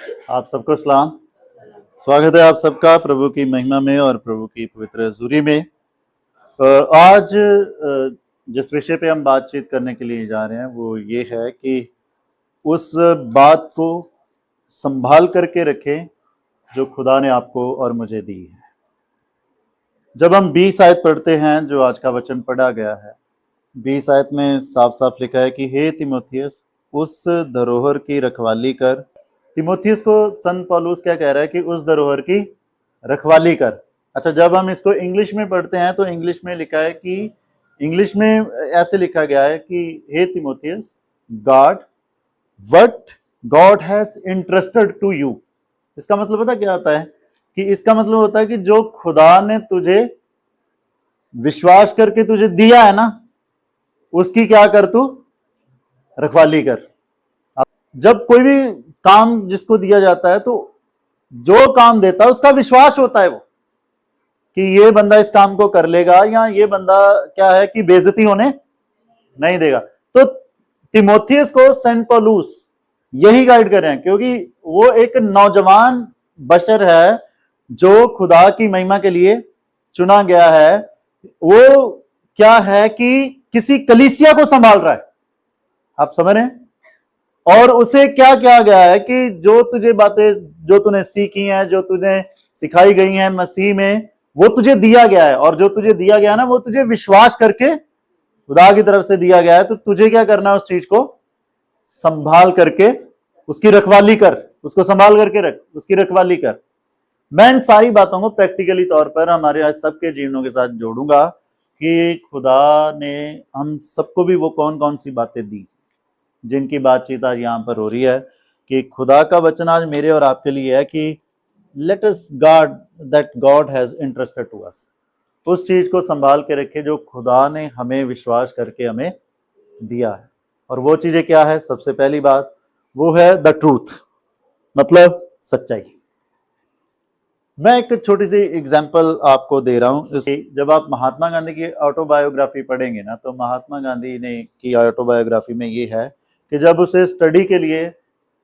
आप सबको सलाम। स्वागत है आप सबका प्रभु की महिमा में और प्रभु की पवित्र हजूरी में। आज जिस विषय पे हम बातचीत करने के लिए जा रहे हैं वो ये है कि उस बात को संभाल करके रखें जो खुदा ने आपको और मुझे दी है। जब हम 20 आयत पढ़ते हैं जो आज का वचन पढ़ा गया है, 20 आयत में साफ साफ लिखा है कि हे तीमुथियुस, उस धरोहर की रखवाली कर। तीमुथियुस को संत पौलुस क्या कह रहा है कि उस धरोहर की रखवाली कर। अच्छा, जब हम इसको इंग्लिश में पढ़ते हैं तो इंग्लिश में लिखा है कि इंग्लिश में ऐसे लिखा गया है कि हे तीमुथियुस, God what God has interested to you. इसका मतलब पता क्या होता है? कि इसका मतलब होता है कि जो खुदा ने तुझे विश्वास करके तुझे दिया है ना, उसकी क्या कर, तू रखवाली कर। जब कोई भी काम जिसको दिया जाता है तो जो काम देता है उसका विश्वास होता है वो कि ये बंदा इस काम को कर लेगा या ये बंदा क्या है कि बेइज्जती होने नहीं देगा। तो तीमुथियुस को सेंट पौलुस यही गाइड कर रहे हैं, क्योंकि वो एक नौजवान बशर है जो खुदा की महिमा के लिए चुना गया है। वो क्या है कि किसी कलीसिया को संभाल रहा है, आप समझ रहे हैं? और उसे क्या किया गया है कि जो तुझे बातें जो तूने सीखी हैं, जो तुझे सिखाई गई हैं मसीह में, वो तुझे दिया गया है। और जो तुझे दिया गया ना, वो तुझे विश्वास करके खुदा की तरफ से दिया गया है। तो तुझे क्या करना है? उस चीज को संभाल करके उसकी रखवाली कर, उसको संभाल करके रख, उसकी रखवाली कर। मैं इन सारी बातों को प्रैक्टिकली तौर पर हमारे आज सबके जीवनों के साथ जोड़ूंगा कि खुदा ने हम सबको भी वो कौन कौन सी बातें दी जिनकी बातचीत आज यहाँ पर हो रही है। कि खुदा का वचन आज मेरे और आपके लिए है कि let us guard that God has interested to us. उस चीज को संभाल के रखे जो खुदा ने हमें विश्वास करके हमें दिया है। और वो चीजें क्या है? सबसे पहली बात वो है द ट्रूथ, मतलब सच्चाई। मैं एक छोटी सी एग्जांपल आपको दे रहा हूं। जब आप महात्मा गांधी की ऑटोबायोग्राफी पढ़ेंगे ना, तो महात्मा गांधी ने की ऑटोबायोग्राफी में ये है कि जब उसे स्टडी के लिए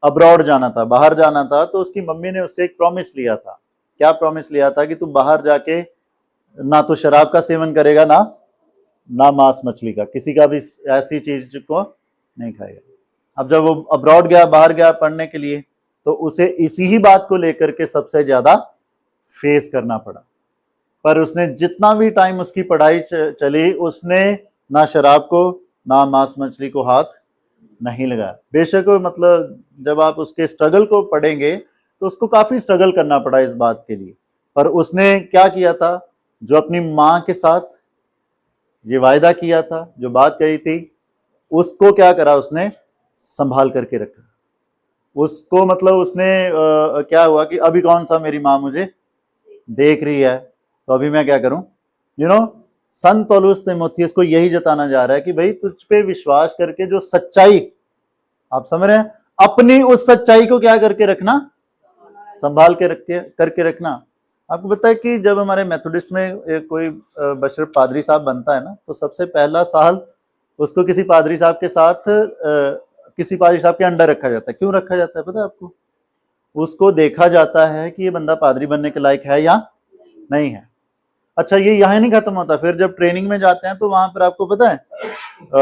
अब्रॉड जाना था, बाहर जाना था, तो उसकी मम्मी ने उससे एक प्रॉमिस लिया था। क्या प्रॉमिस लिया था? कि तू बाहर जाके ना तो शराब का सेवन करेगा, ना मांस मछली का, किसी का भी ऐसी चीज को नहीं खाएगा। अब जब वो अब्रॉड गया, बाहर गया पढ़ने के लिए, तो उसे इसी ही बात को लेकर के सबसे ज्यादा फेस करना पड़ा। पर उसने जितना भी टाइम उसकी पढ़ाई चली, उसने ना शराब को ना मांस मछली को हाथ नहीं लगाया। बेशक मतलब जब आप उसके स्ट्रगल को पढ़ेंगे तो उसको काफी स्ट्रगल करना पड़ा इस बात के लिए। पर उसने क्या किया था? जो अपनी माँ के साथ ये वायदा किया था, जो बात कही थी, उसको क्या करा? उसने संभाल करके रखा उसको। मतलब उसने क्या हुआ कि अभी कौन सा मेरी माँ मुझे देख रही है, तो अभी मैं क्या करूं? संत पौलुस तीमुथियुस को यही जताना जा रहा है कि भाई तुझ पे विश्वास करके जो सच्चाई, आप समझ रहे हैं, अपनी उस सच्चाई को क्या करके रखना? संभाल के करके रखना। आपको पता है कि जब हमारे मेथोडिस्ट में कोई बशर पादरी साहब बनता है ना, तो सबसे पहला साल उसको किसी पादरी साहब के साथ किसी पादरी साहब के अंडर रखा जाता है। क्यों रखा जाता है पता है आपको? उसको देखा जाता है कि ये बंदा पादरी बनने के लायक है या नहीं है। अच्छा, ये यहाँ नहीं खत्म होता। फिर जब ट्रेनिंग में जाते हैं तो वहां पर आपको पता है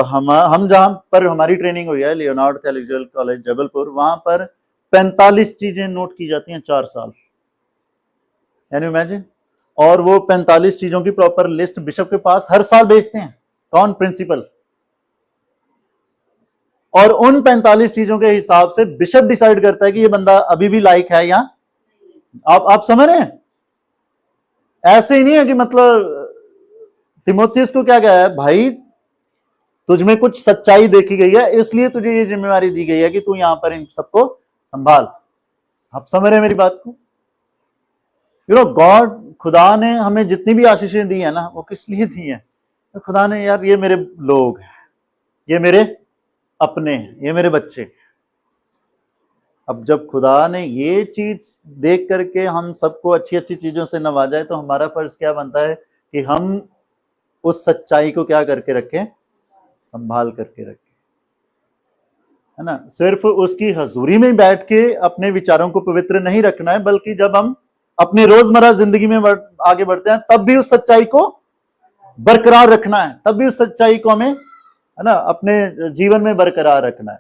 हम जहां पर हमारी ट्रेनिंग हुई है, लियोनार्ड थियोलॉजिकल कॉलेज जबलपुर, वहां पर 45 चीजें नोट की जाती हैं 4 साल। Can you imagine? और वो 45 चीजों की प्रॉपर लिस्ट बिशप के पास हर साल भेजते हैं। कौन? प्रिंसिपल। और उन 45 चीजों के हिसाब से बिशप डिसाइड करता है कि ये बंदा अभी भी लायक है या। आप समझ रहे हैं? ऐसे ही नहीं है कि मतलब तीमुथियुस को क्या कहा है? भाई तुझमें कुछ सच्चाई देखी गई है, इसलिए तुझे ये जिम्मेवारी दी गई है कि तू यहां पर इन सबको संभाल। आप समझ रहे हैं मेरी बात को? गॉड, खुदा ने हमें जितनी भी आशीषें दी है ना, वो किस लिए दी है? तो खुदा ने, यार ये मेरे लोग हैं, ये मेरे अपने हैं, ये मेरे बच्चे हैं। अब जब खुदा ने ये चीज देख करके हम सबको अच्छी अच्छी चीजों से नवाजा है, तो हमारा फर्ज क्या बनता है कि हम उस सच्चाई को क्या करके रखें? संभाल करके रखें। है ना, सिर्फ उसकी हजूरी में बैठ के अपने विचारों को पवित्र नहीं रखना है, बल्कि जब हम अपने रोजमर्रा जिंदगी में आगे बढ़ते हैं तब भी उस सच्चाई को बरकरार रखना है, तब भी उस सच्चाई को हमें, है ना, अपने जीवन में बरकरार रखना है।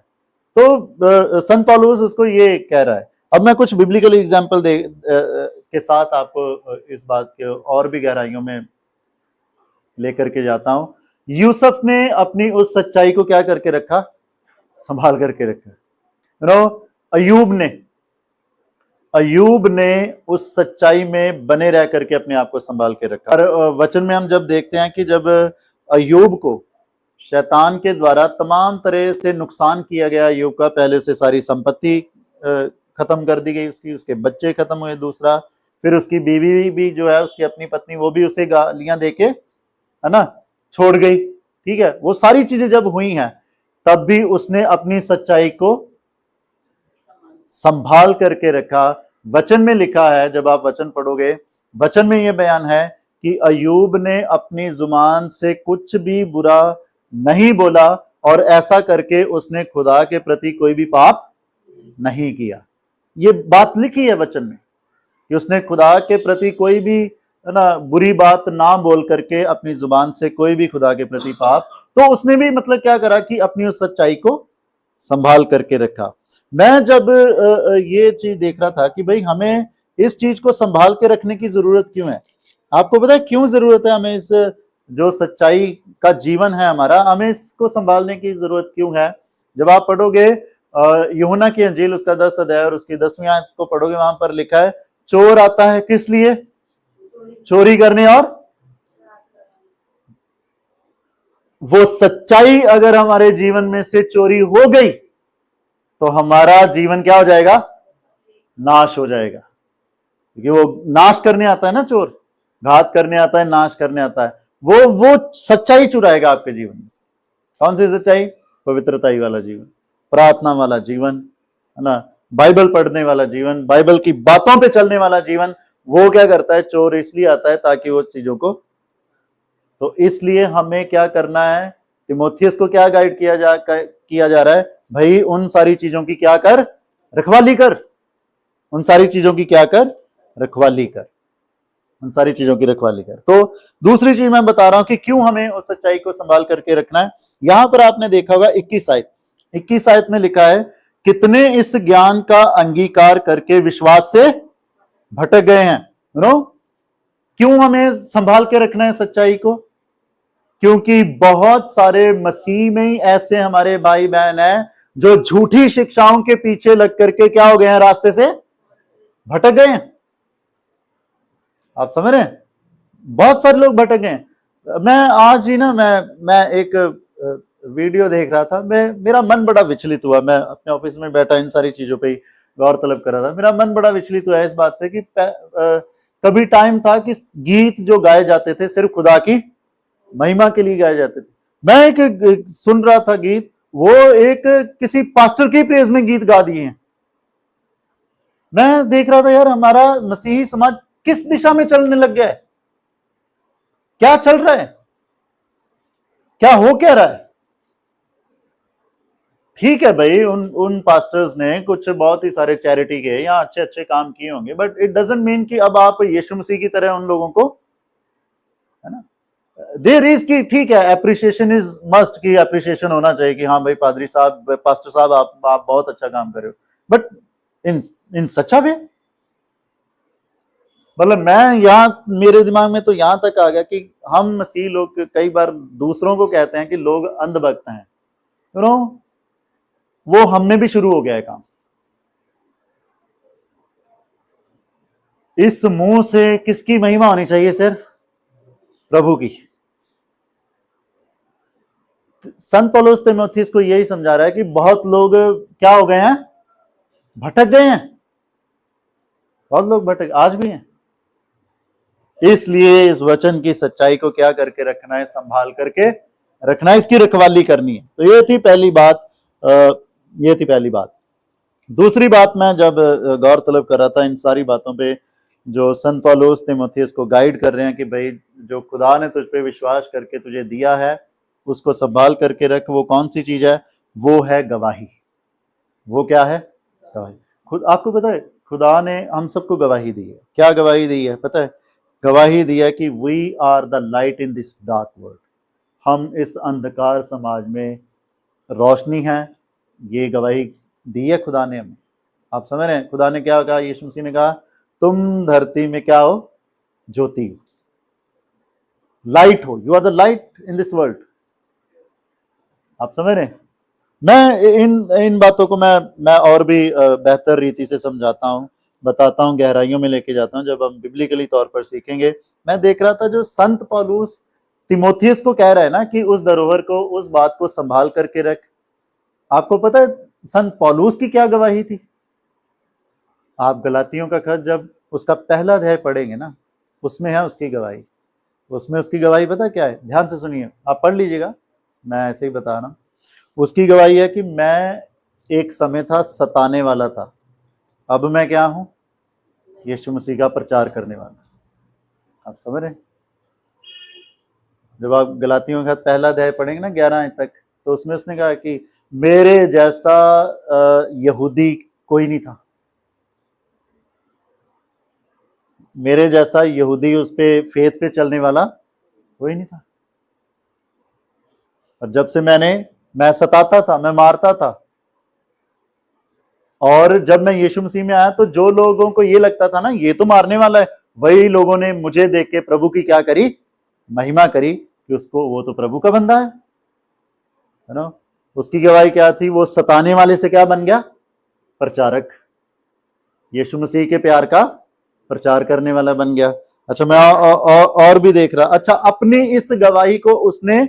तो संत पौलुस उसको ये कह रहा है। अब मैं कुछ बिब्लिकल एग्जाम्पल के साथ आपको इस बात के और भी गहराइयों में लेकर के जाता हूं। यूसुफ ने अपनी उस सच्चाई को क्या करके रखा, संभाल करके रखा। अयूब ने उस सच्चाई में बने रह करके अपने आप को संभाल के रखा। और वचन में हम जब देखते हैं कि जब अयूब को शैतान के द्वारा तमाम तरह से नुकसान किया गया, अयूब का पहले से सारी संपत्ति खत्म कर दी गई, उसके बच्चे खत्म हुए, दूसरा फिर उसकी बीवी भी जो है, उसकी अपनी पत्नी, वो भी उसे गालियां देके, है ना, छोड़ गई। ठीक है, वो सारी चीजें जब हुई हैं तब भी उसने अपनी सच्चाई को संभाल करके रखा। वचन में लिखा है, जब आप वचन पढ़ोगे, वचन में यह बयान है कि अयूब ने अपनी जुबान से कुछ भी बुरा नहीं बोला और ऐसा करके उसने खुदा के प्रति कोई भी पाप नहीं किया। ये बात लिखी है वचन में कि उसने खुदा के प्रति कोई भी, है ना, बुरी बात ना बोल करके अपनी जुबान से कोई भी खुदा के प्रति पाप, तो उसने भी मतलब क्या करा कि अपनी उस सच्चाई को संभाल करके रखा। मैं जब ये चीज देख रहा था कि भाई हमें इस चीज को संभाल के रखने की जरूरत क्यों है, आपको पता है क्यों जरूरत है हमें? इस जो सच्चाई का जीवन है हमारा, हमें इसको संभालने की जरूरत क्यों है? जब आप पढ़ोगे यूहन्ना की अंजील उसका 10 अध्याय और उसकी 10वीं आयत को पढ़ोगे, वहां पर लिखा है चोर आता है किस लिए? चोरी करने और। वो सच्चाई अगर हमारे जीवन में से चोरी हो गई तो हमारा जीवन क्या हो जाएगा? नाश हो जाएगा। क्योंकि वो नाश करने आता है ना, चोर घात करने आता है, नाश करने आता है। वो सच्चाई चुराएगा आपके जीवन में से। कौन सी सच्चाई? पवित्रताई वाला जीवन, प्रार्थना वाला जीवन, है ना, बाइबल पढ़ने वाला जीवन, बाइबल की बातों पे चलने वाला जीवन। वो क्या करता है? चोर इसलिए आता है ताकि वो चीजों को, तो इसलिए हमें क्या करना है? तिमोथियस को क्या गाइड किया जा रहा है? भाई उन सारी चीजों की क्या कर? रखवाली कर। उन सारी चीजों की क्या कर? रखवाली कर। उन सारी चीजों की रखवाली कर। तो दूसरी चीज मैं बता रहा हूं कि क्यों हमें उस सच्चाई को संभाल करके रखना है। यहां पर आपने देखा होगा 21 आयत में लिखा है, कितने इस ज्ञान का अंगीकार करके विश्वास से भटक गए हैं। क्यों हमें संभाल के रखना है सच्चाई को? क्योंकि बहुत सारे मसीह में ही ऐसे हमारे भाई बहन हैं जो झूठी शिक्षाओं के पीछे लग करके क्या हो गए हैं? रास्ते से भटक गए हैं। आप समझ रहे हैं? बहुत सारे लोग भटक गए। मैं आज ही ना मैं एक वीडियो देख रहा था, मेरा मन बड़ा विचलित हुआ। मैं अपने ऑफिस में बैठा इन सारी चीजों पे गौर तलब कर रहा था। मेरा मन बड़ा विचलित हुआ इस बात से कि कभी टाइम था कि गीत जो गाए जाते थे सिर्फ खुदा की महिमा के लिए गाए जाते थे। मैं एक सुन रहा था गीत, वो एक किसी पास्टर की प्रेज में गीत गा दिए हैं। मैं देख रहा था यार, हमारा मसीही समाज किस दिशा में चलने लग गया है? क्या चल रहा है? क्या हो क्या रहा है? ठीक है भाई, उन पास्टर्स ने कुछ बहुत ही सारे चैरिटी के या अच्छे अच्छे काम किए होंगे, बट इट डजंट मीन कि अब आप यीशु मसीह की तरह उन लोगों को, है ना, देयर इज की ठीक है, एप्रिसिएशन इज मस्ट, की एप्रिसिएशन होना चाहिए कि हाँ भाई पादरी साहब, पास्टर साहब, आप बहुत अच्छा काम कर रहे हो, बट इन सच अ वे। मतलब मैं यहां, मेरे दिमाग में तो यहां तक आ गया कि हम मसीह लोग कई बार दूसरों को कहते हैं कि लोग अंधभक्त हैं, वो हम में भी शुरू हो गया है काम। इस मुंह से किसकी महिमा होनी चाहिए? सिर्फ प्रभु की। संत पौलुस तीमुथियुस को यही समझा रहा है कि बहुत लोग क्या हो गए हैं? भटक गए हैं। बहुत लोग भटक आज भी हैं। इसलिए इस वचन की सच्चाई को क्या करके रखना है? संभाल करके रखना है, इसकी रखवाली करनी है। तो ये थी पहली बात। दूसरी बात, मैं जब गौर तलब कर रहा था इन सारी बातों पे जो संत पौलुस तीमुथियुस को गाइड कर रहे हैं कि भाई जो खुदा ने तुझ पे विश्वास करके तुझे दिया है उसको संभाल करके रख। वो कौन सी चीज है? वो है गवाही। वो क्या है? गवाही। खुद आपको पता है खुदा ने हम सबको गवाही दी है। क्या गवाही दी है पता है? गवाही दी है कि we are the light in this dark world. हम इस अंधकार समाज में रोशनी है। ये गवाही दी है खुदा ने हमें। आप समझ रहे हैं? खुदा ने क्या कहा? यीशु मसीह ने कहा तुम धरती में क्या हो? ज्योति हो, लाइट हो। You are the light in this world. आप समझ रहे हैं? मैं इन इन बातों को मैं और भी बेहतर रीति से समझाता हूँ, बताता हूँ, गहराइयों में लेके जाता हूँ जब हम बिब्लिकली तौर पर सीखेंगे। मैं देख रहा था जो संत पौलुस तिमोथियस को कह रहा है ना कि उस धरोहर को, उस बात को संभाल करके रख। आपको पता है संत पौलुस की क्या गवाही थी? आप गलातियों का खत जब उसका पहला अध्याय पढ़ेंगे ना, उसमें है उसकी गवाही। उसमें उसकी गवाही पता क्या है? ध्यान से सुनिए, आप पढ़ लीजिएगा, मैं ऐसे ही बता रहा हूँ। उसकी गवाही है कि मैं एक समय था सताने वाला था, अब मैं क्या हूं? यीशु मसीह का प्रचार करने वाला। आप समझ रहे हैं? जब आप गलातियों का पहला अध्याय पढ़ेंगे ना 11 तक, तो उसमें उसने कहा कि मेरे जैसा यहूदी कोई नहीं था, मेरे जैसा यहूदी उस पे फेथ पे चलने वाला कोई नहीं था। और जब से मैं सताता था, मैं मारता था, और जब मैं यीशु मसीह में आया तो जो लोगों को ये लगता था ना ये तो मारने वाला है, वही लोगों ने मुझे देख के प्रभु की क्या करी? महिमा करी कि उसको, वो तो प्रभु का बंदा है ना। उसकी गवाही क्या थी? वो सताने वाले से क्या बन गया? प्रचारक। यीशु मसीह के प्यार का प्रचार करने वाला बन गया। अच्छा, मैं और भी देख रहा। अच्छा, अपनी इस गवाही को उसने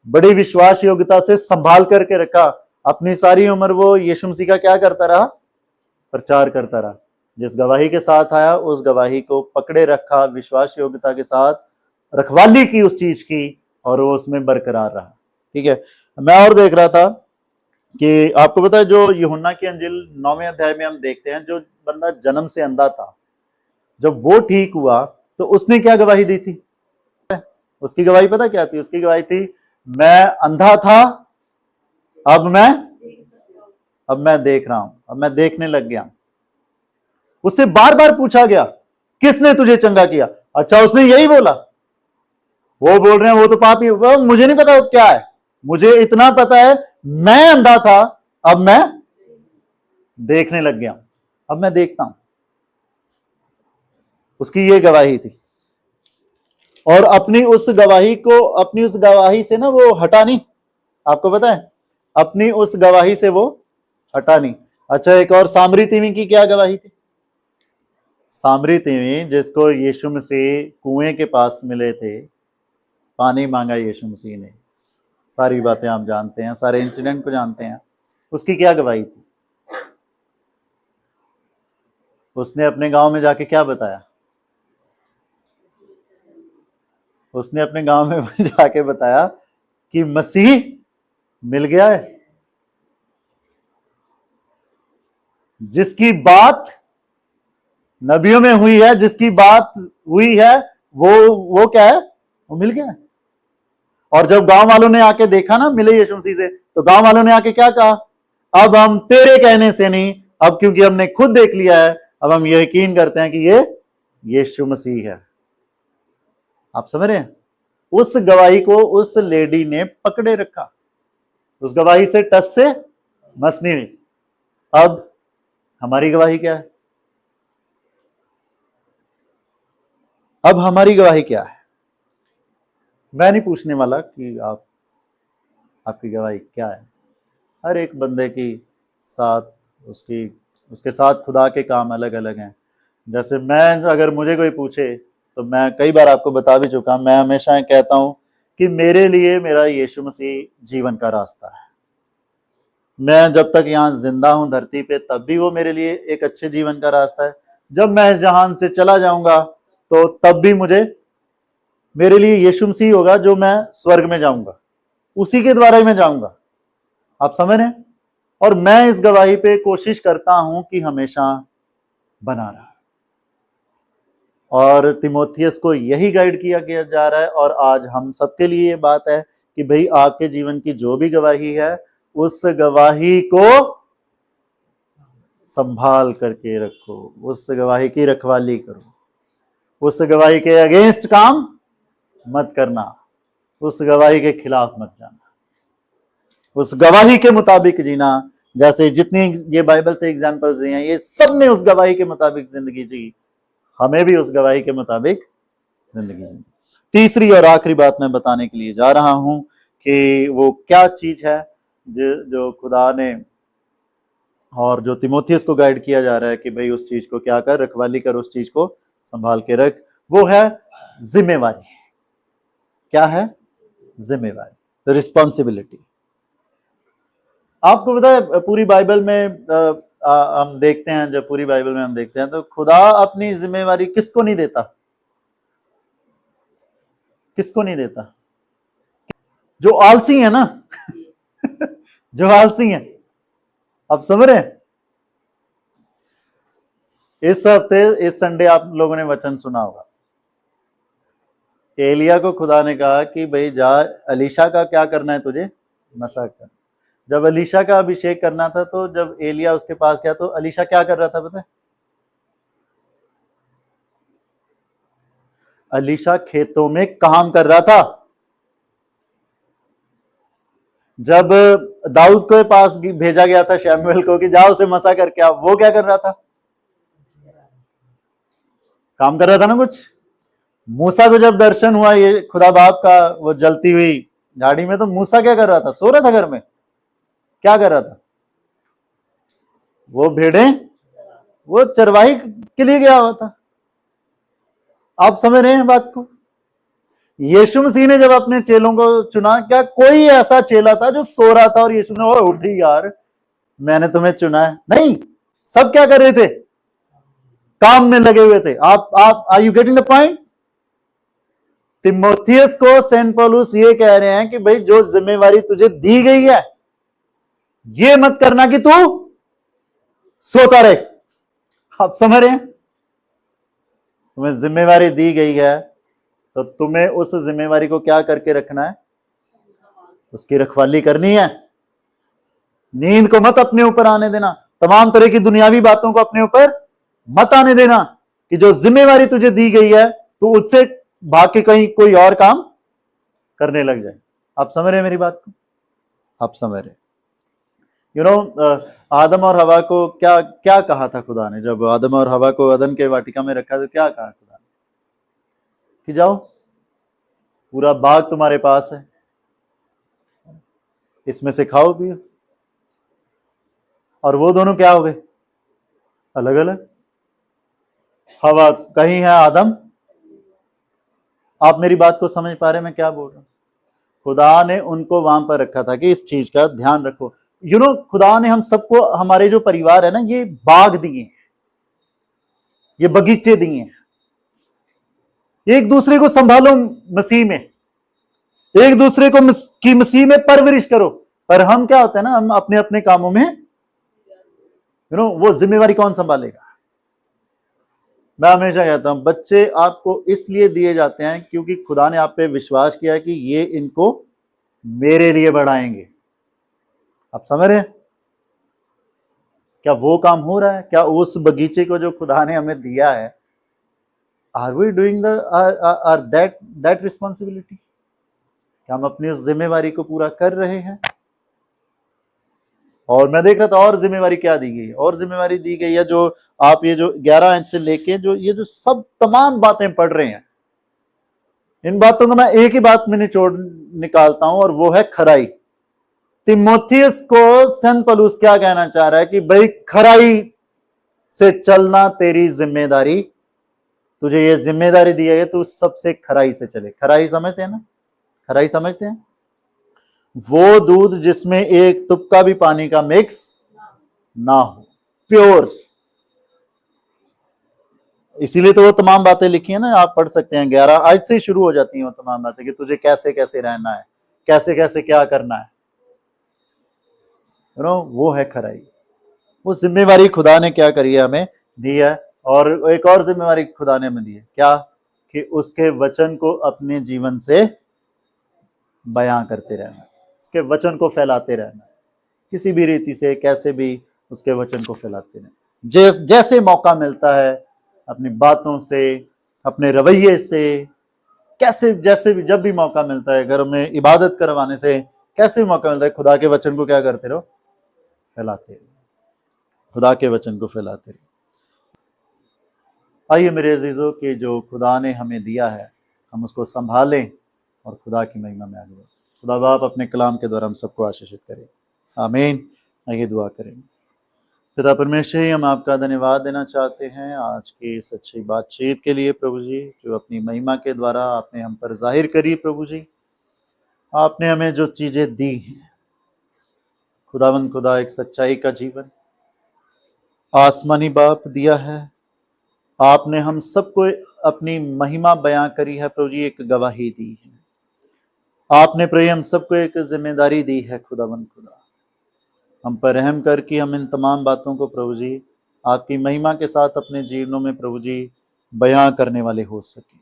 बड़ी विश्वास योग्यता से संभाल करके रखा। अपनी सारी उम्र वो यीशु मसीह का क्या करता रहा? प्रचार करता रहा। जिस गवाही के साथ आया उस गवाही को पकड़े रखा, विश्वास योग्यता के साथ रखवाली की उस चीज की, और वो उसमें बरकरार रहा। ठीक है। मैं और देख रहा था कि आपको पता है जो यूहन्ना की अंजील 9वें अध्याय में हम देखते हैं, जो बंदा जन्म से अंधा था, जब वो ठीक हुआ तो उसने क्या गवाही दी थी? उसकी गवाही पता क्या थी? उसकी गवाही थी मैं अंधा था, अब मैं देख रहा हूं, अब मैं देखने लग गया। उससे बार बार पूछा गया किसने तुझे चंगा किया? अच्छा, उसने यही बोला। वो बोल रहे हैं वो तो पापी, वो मुझे नहीं पता क्या है, मुझे इतना पता है मैं अंधा था, अब मैं देखने लग गया, अब मैं देखता हूं। उसकी ये गवाही थी। और अपनी उस गवाही से ना वो हटा नहीं। आपको पता है, अपनी उस गवाही से वो हटा नहीं। अच्छा, एक और सामरी तीवी की क्या गवाही थी? सामरी तीवी जिसको यीशु मसीह कुएं के पास मिले थे, पानी मांगा यीशु मसीह ने, सारी बातें आप जानते हैं, सारे इंसिडेंट को जानते हैं। उसकी क्या गवाही थी? उसने अपने गांव में जाके क्या बताया? उसने अपने गांव में जाके बताया कि मसीह मिल गया है, जिसकी बात नबियों में हुई है, जिसकी बात हुई है, वो क्या है? वो मिल गया है। और जब गांव वालों ने आके देखा ना, मिले यीशु मसीह से, तो गांव वालों ने आके क्या कहा? अब हम तेरे कहने से नहीं, अब क्योंकि हमने खुद देख लिया है, अब हम ये यकीन करते हैं कि ये यीशु मसीह है। आप समझ रहे हैं? उस गवाही को उस लेडी ने पकड़े रखा, उस गवाही से टस से मस नहीं हुई। अब हमारी गवाही क्या है? अब हमारी गवाही क्या है? मैं नहीं पूछने वाला कि आपकी गवाही क्या है। हर एक बंदे की साथ उसके साथ खुदा के काम अलग अलग हैं। जैसे मैं, अगर मुझे कोई पूछे तो मैं कई बार आपको बता भी चुका, मैं हमेशा कहता हूं कि मेरे लिए मेरा यीशु मसीह जीवन का रास्ता है। मैं जब तक यहाँ जिंदा हूं धरती पे, तब भी वो मेरे लिए एक अच्छे जीवन का रास्ता है। जब मैं इस जहान से चला जाऊंगा तो तब भी मेरे लिए यीशु मसीह होगा, जो मैं स्वर्ग में जाऊंगा, उसी के द्वारा ही मैं जाऊंगा। आप समझ रहे हैं? और मैं इस गवाही पे कोशिश करता हूं कि हमेशा बना रहा। और तिमोथियस को यही गाइड किया गया जा रहा है, और आज हम सबके लिए ये बात है कि भाई आपके जीवन की जो भी गवाही है, उस गवाही को संभाल करके रखो, उस गवाही की रखवाली करो, उस गवाही के अगेंस्ट काम मत करना, उस गवाही के खिलाफ मत जाना, उस गवाही के मुताबिक जीना। जैसे जितनी ये बाइबल से एग्जाम्पल्स दिए हैं, ये सब ने उस गवाही के मुताबिक जिंदगी जी, हमें भी उस गवाही के मुताबिक जिंदगी जी। तीसरी और आखिरी बात मैं बताने के लिए जा रहा हूं कि वो क्या चीज है जो खुदा ने और जो तिमोथियस को गाइड किया जा रहा है कि भाई उस चीज को क्या कर, रखवाली कर, उस चीज को संभाल के रख। वो है जिम्मेवारी। क्या है? जिम्मेवारी, रिस्पॉन्सिबिलिटी। आपको पता है पूरी बाइबल में हम देखते हैं, जब पूरी बाइबल में हम देखते हैं तो खुदा अपनी जिम्मेवारी किसको नहीं देता? किसको नहीं देता? जो आलसी है ना जो आलसी है। आप समझ रहे हैं? इस हफ्ते, इस संडे आप लोगों ने वचन सुना होगा, एलिया को खुदा ने कहा कि भाई जा, अलीशा का क्या करना है तुझे? मसा कर। जब अलीशा का अभिषेक करना था तो जब एलिया उसके पास गया तो अलीशा क्या कर रहा था पता है? अलीशा खेतों में काम कर रहा था। जब दाऊद के पास भेजा गया था शैमुएल को कि जाओ उसे मसा करके आओ, वो क्या कर रहा था? काम कर रहा था ना कुछ। मूसा को जब दर्शन हुआ ये खुदा बाप का, वो जलती हुई झाड़ी में, तो मूसा क्या कर रहा था? सो रहा था घर में। क्या कर रहा था? वो भेड़ें, वो चरवाही के लिए गया हुआ था। आप समझ रहे हैं बात को? यीशु मसीह ने जब अपने चेलों को चुना, क्या कोई ऐसा चेला था जो सो रहा था और यीशु ने ओ उठी यार मैंने तुम्हें चुना है? नहीं, सब क्या कर रहे थे? काम में लगे हुए थे। आप are you getting the point? तिमोथियस को सेंट पौलुस ये कह रहे हैं कि भाई जो जिम्मेवारी तुझे दी गई है, ये मत करना कि तू सोता रहे। आप समझ रहे हैं? तुम्हें जिम्मेवारी दी गई है तो तुम्हें उस जिम्मेवारी को क्या करके रखना है? उसकी रखवाली करनी है। नींद को मत अपने ऊपर आने देना, तमाम तरह की दुनियावी बातों को अपने ऊपर मत आने देना कि जो जिम्मेवारी तुझे दी गई है तो उससे भाग के कहीं कोई और काम करने लग जाए। आप समझ रहे हैं मेरी बात को? आप समझ रहे? यू नो, आदम और हवा को क्या क्या कहा था खुदा ने? जब आदम और हवा को अदन के वाटिका में रखा तो क्या कहा खुदा ने? कि जाओ, पूरा बाग तुम्हारे पास है, इसमें से खाओ पियो। और वो दोनों क्या हो गए? अलग अलग। हवा कहीं है, आदम। आप मेरी बात को समझ पा रहे हैं मैं क्या बोल रहा हूं? खुदा ने उनको वहां पर रखा था कि इस चीज का ध्यान रखो। यू नो, खुदा ने हम सबको, हमारे जो परिवार है ना, ये बाग दिए हैं, ये बगीचे दिए हैं। एक दूसरे को संभालो मसीह में, एक दूसरे को की मसीह में परवरिश करो। पर हम क्या होता है ना, हम अपने अपने कामों में, यू नो, वो जिम्मेवारी कौन संभालेगा? मैं हमेशा कहता हूं बच्चे आपको इसलिए दिए जाते हैं क्योंकि खुदा ने आप पे विश्वास किया कि ये इनको मेरे लिए बढ़ाएंगे। आप समझ रहे हैं? क्या वो काम हो रहा है? क्या उस बगीचे को जो खुदा ने हमें दिया है, are we doing the are that responsibility? क्या हम अपनी उस जिम्मेवारी को पूरा कर रहे हैं? और मैं देख रहा था और जिम्मेवारी क्या दी गई, और जिम्मेवारी दी गई है जो आप ये जो 11 इंच से लेके जो ये जो सब तमाम बातें पढ़ रहे हैं, इन बातों को मैं एक ही बात में निचोड़ निकालता हूं और वो है खराई। तिमोथियस को सेंट पौलुस क्या कहना चाह रहा है कि भाई खराई से चलना तेरी जिम्मेदारी, तुझे ये जिम्मेदारी दी है, तू सबसे खराई से चले। खराई समझते हैं ना? खराई समझते हैं? वो दूध जिसमें एक तुपका भी पानी का मिक्स ना हो, प्योर। इसीलिए तो वो तमाम बातें लिखी है ना, आप पढ़ सकते हैं। 11 आज से शुरू हो जाती हैं वो तमाम बातें कि तुझे कैसे कैसे रहना है, कैसे कैसे क्या करना है। यू नो, वो है खराई। वो जिम्मेवारी खुदा ने क्या करी है, हमें दी है। और एक और जिम्मेवारी खुदा ने हमें दी है, क्या? कि उसके वचन को अपने जीवन से बयां करते रहना, उसके वचन को फैलाते रहना, किसी भी रीति से, कैसे भी उसके वचन को फैलाते रहें। जैसे मौका मिलता है अपनी बातों से, अपने रवैये से, कैसे जैसे भी जब भी मौका मिलता है, घर में इबादत करवाने से, कैसे भी मौका मिलता है, खुदा के वचन को क्या करते रहो, फैलाते रहो, खुदा के वचन को फैलाते रहो। आइए मेरे अजीजों कि जो खुदा ने हमें दिया है हम उसको संभालें और खुदा की महिमा में आगे बढ़ें। खुदा बाप अपने कलाम के द्वारा हम सबको आशीषित करें, आमीन। आइए दुआ करें। पिता परमेश्वर, हम आपका धन्यवाद देना चाहते हैं आज की इस अच्छी बातचीत के लिए प्रभु जी, जो अपनी महिमा के द्वारा आपने हम पर जाहिर करी। प्रभु जी, आपने हमें जो चीज़ें दी हैं, खुदावंद खुदा, एक सच्चाई का जीवन आसमानी बाप दिया है। आपने हम सबको अपनी महिमा बयां करी है प्रभु जी, एक गवाही दी है। आपने प्रभु हम सबको एक जिम्मेदारी दी है। खुदावंद खुदा, हम पर रहम करके हम इन तमाम बातों को प्रभु जी आपकी महिमा के साथ अपने जीवनों में प्रभु जी बयां करने वाले हो सके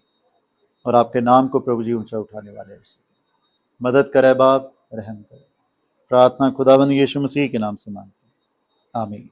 और आपके नाम को प्रभु जी ऊंचा उठाने वाले हो सके। मदद करे बाप, रहम करे। प्रार्थना खुदावंद यीशु मसीह के नाम से मांगते हैं, आमीन।